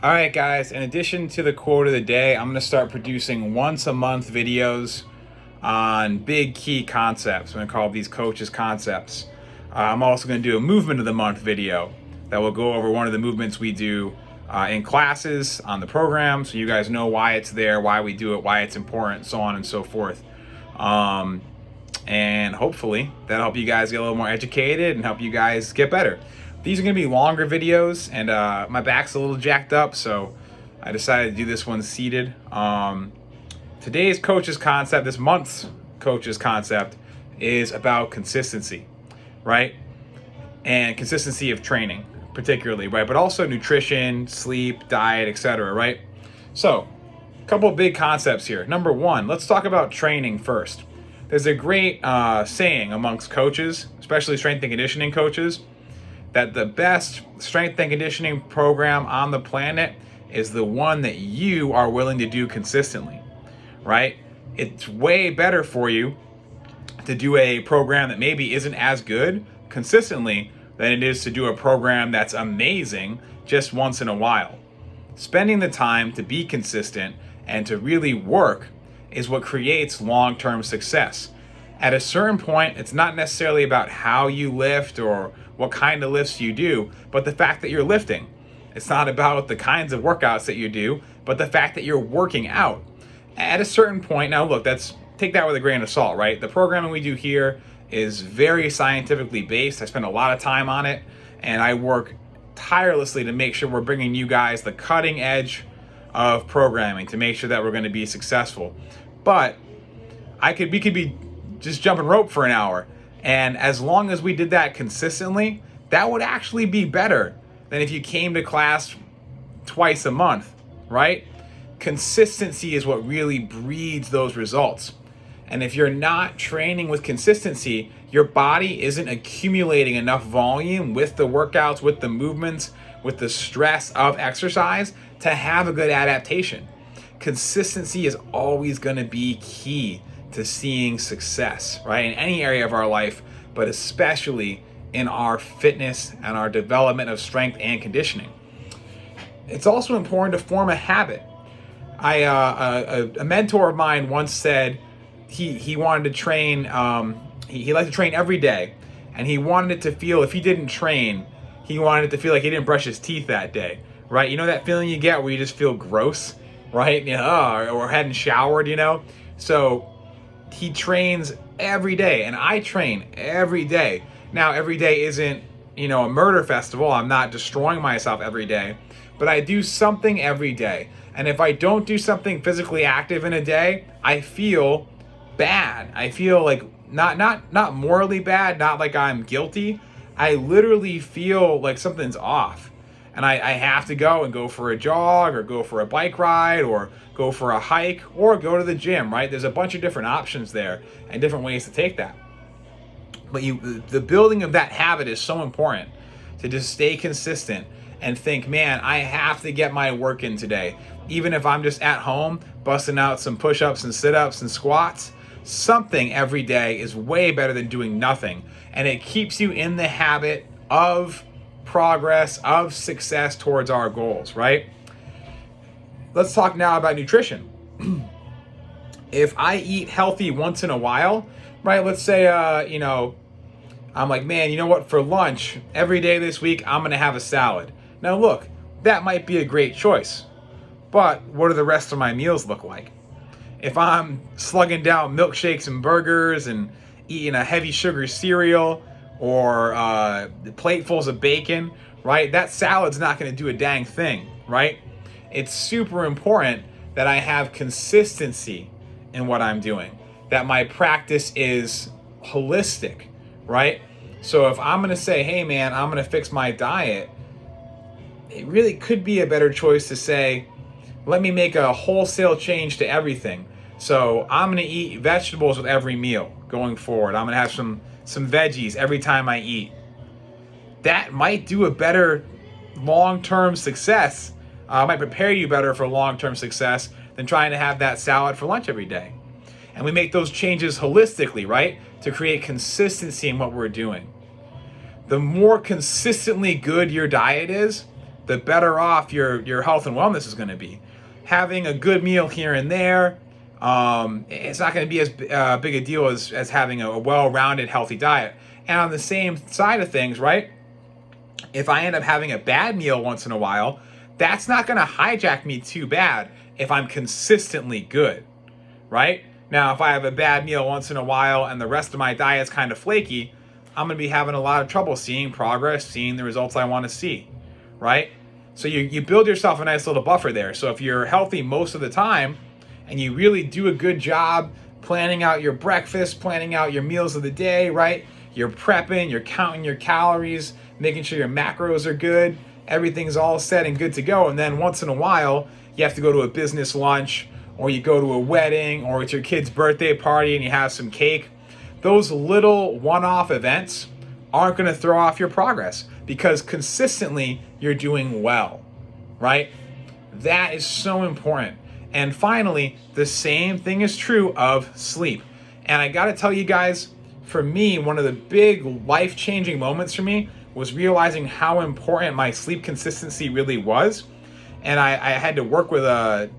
All right, guys, in addition to the quote of the day, I'm going to start producing once a month videos on big key concepts. I'm going to call these coaches concepts. I'm also going to do a movement of the month video that will go over one of the movements we do in classes on the program, so you guys know why it's there, why we do it, why it's important, so on and so forth. And hopefully that'll help you guys get a little more educated and help you guys get better. These are going to be longer videos, and my back's a little jacked up, so I decided to do this one seated. Today's coach's concept, this month's coach's concept, is about consistency, right? And consistency of training, particularly, right? But also nutrition, sleep, diet, etc., right? So, a couple of big concepts here. Number one, let's talk about training first. There's a great saying amongst coaches, especially strength and conditioning coaches, that the best strength and conditioning program on the planet is the one that you are willing to do consistently, right? It's way better for you to do a program that maybe isn't as good consistently than it is to do a program that's amazing just once in a while. Spending the time to be consistent and to really work is what creates long-term success. At a certain point, it's not necessarily about how you lift or what kind of lifts you do, but the fact that you're lifting. It's not about the kinds of workouts that you do, but the fact that you're working out. At a certain point, now look, take that with a grain of salt, right? The programming we do here is very scientifically based. I spend a lot of time on it, and I work tirelessly to make sure we're bringing you guys the cutting edge of programming to make sure that we're going to be successful. But we could be just jumping rope for an hour, and as long as we did that consistently, that would actually be better than if you came to class twice a month, right? Consistency is what really breeds those results. And if you're not training with consistency, your body isn't accumulating enough volume with the workouts, with the movements, with the stress of exercise to have a good adaptation. Consistency is always going to be key to seeing success, right? In any area of our life, but especially in our fitness and our development of strength and conditioning. It's also important to form a habit. A mentor of mine once said he wanted to train, he liked to train every day, and he wanted it to feel, if he didn't train, he wanted it to feel like he didn't brush his teeth that day, right? You know that feeling you get where you just feel gross, right? You know, or hadn't showered, you know? So he trains every day, and I train every day. Now, every day isn't, a murder festival. I'm not destroying myself every day, but I do something every day. And if I don't do something physically active in a day, I feel bad. I feel like not morally bad, not like I'm guilty. I literally feel like something's off. And I have to go for a jog, or go for a bike ride, or go for a hike, or go to the gym, right? There's a bunch of different options there and different ways to take that. But the building of that habit is so important, to just stay consistent and think, man, I have to get my work in today. Even if I'm just at home busting out some push-ups and sit-ups and squats, something every day is way better than doing nothing. And it keeps you in the habit of progress, of success towards our goals, right? Let's talk now about nutrition. If I eat healthy once in a while, right? Let's say, I'm like, man, you know what? For lunch, every day this week, I'm going to have a salad. Now look, that might be a great choice, but what do the rest of my meals look like? If I'm slugging down milkshakes and burgers and eating a heavy sugar cereal, or platefuls of bacon, right? That salad's not going to do a dang thing, right? It's super important that I have consistency in what I'm doing, that my practice is holistic, right? So if I'm going to say, hey man, I'm going to fix my diet, it really could be a better choice to say, let me make a wholesale change to everything. So I'm going to eat vegetables with every meal going forward. I'm going to have some veggies every time I eat. That might do a better long-term success. Might prepare you better for long-term success than trying to have that salad for lunch every day. And we make those changes holistically, right? To create consistency in what we're doing. The more consistently good your diet is, the better off your health and wellness is going to be. Having a good meal here and there, it's not going to be as big a deal as having a well-rounded, healthy diet. And on the same side of things, right, if I end up having a bad meal once in a while, that's not going to hijack me too bad if I'm consistently good, right? Now, if I have a bad meal once in a while and the rest of my diet's kind of flaky, I'm going to be having a lot of trouble seeing progress, seeing the results I want to see, right? So you build yourself a nice little buffer there. So if you're healthy most of the time and you really do a good job planning out your breakfast, planning out your meals of the day, right? You're prepping, you're counting your calories, making sure your macros are good, everything's all set and good to go. And then once in a while, you have to go to a business lunch, or you go to a wedding, or it's your kid's birthday party and you have some cake. Those little one-off events aren't going to throw off your progress because consistently you're doing well, right? That is so important. And finally, the same thing is true of sleep. And I got to tell you guys, for me, one of the big life-changing moments for me was realizing how important my sleep consistency really was. And I had to work with a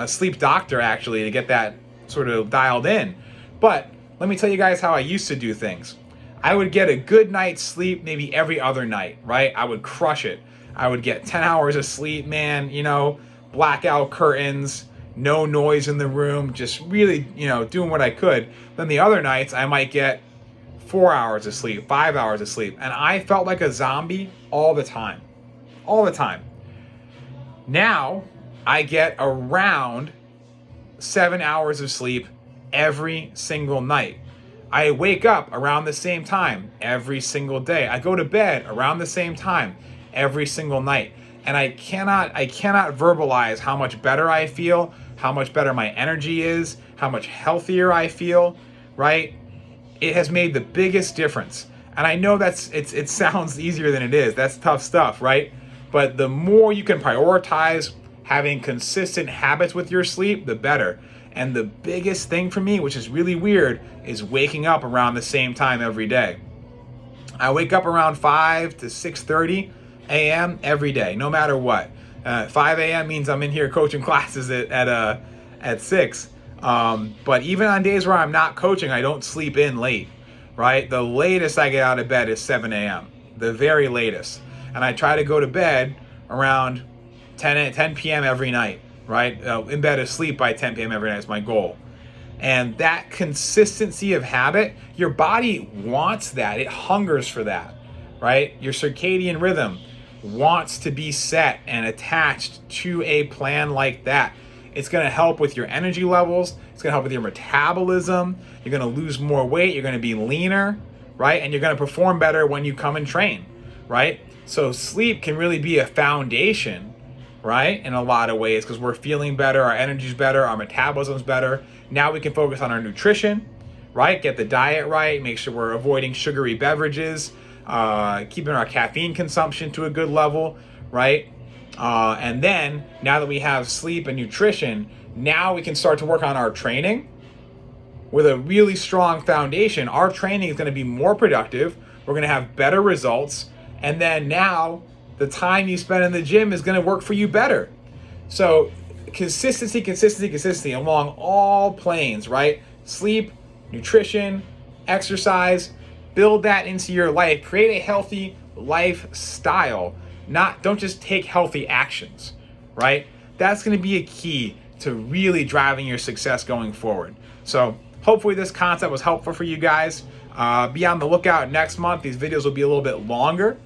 sleep doctor actually to get that sort of dialed in. But let me tell you guys how I used to do things. I would get a good night's sleep maybe every other night, right? I would crush it. I would get 10 hours of sleep, man, blackout curtains, no noise in the room, just really, doing what I could. Then the other nights I might get 4 hours of sleep, 5 hours of sleep. And I felt like a zombie all the time. All the time. Now I get around 7 hours of sleep every single night. I wake up around the same time every single day. I go to bed around the same time every single night. And I cannot verbalize how much better I feel, how much better my energy is, how much healthier I feel, right? It has made the biggest difference. And I know it sounds easier than it is. That's tough stuff, right? But the more you can prioritize having consistent habits with your sleep, the better. And the biggest thing for me, which is really weird, is waking up around the same time every day. I wake up around 5 to 6:30 a.m. every day, no matter what. 5 a.m. means I'm in here coaching classes at 6. But even on days where I'm not coaching, I don't sleep in late, right? The latest I get out of bed is 7 a.m., the very latest. And I try to go to bed around 10 p.m. every night, right? In bed asleep by 10 p.m. every night is my goal. And that consistency of habit, your body wants that. It hungers for that, right? Your circadian rhythm wants to be set and attached to a plan like that. It's going to help with your energy levels. It's going to help with your metabolism. You're going to lose more weight. You're going to be leaner, right? And you're going to perform better when you come and train, right? So sleep can really be a foundation, right? In a lot of ways, because we're feeling better, our energy's better, our metabolism's better. Now we can focus on our nutrition, right? Get the diet right, make sure we're avoiding sugary beverages, keeping our caffeine consumption to a good level, right? And then, now that we have sleep and nutrition, now we can start to work on our training. With a really strong foundation, our training is going to be more productive. We're going to have better results. And then now, the time you spend in the gym is going to work for you better. So, consistency along all planes, right? Sleep, nutrition, exercise, build that into your life. Create a healthy lifestyle. Don't just take healthy actions, right? That's going to be a key to really driving your success going forward. So hopefully this concept was helpful for you guys. Be on the lookout next month. These videos will be a little bit longer,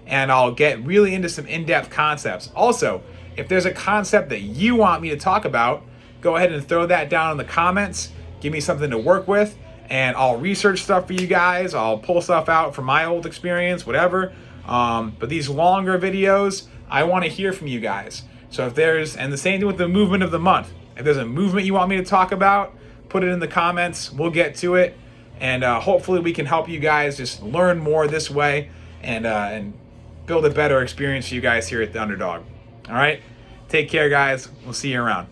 and I'll get really into some in-depth concepts. Also, if there's a concept that you want me to talk about, go ahead and throw that down in the comments. Give me something to work with, and I'll research stuff for you guys. I'll pull stuff out from my old experience, whatever. But these longer videos, I want to hear from you guys. So and the same thing with the movement of the month. If there's a movement you want me to talk about, put it in the comments. We'll get to it. And hopefully we can help you guys just learn more this way and build a better experience for you guys here at The Underdog. All right? Take care, guys. We'll see you around.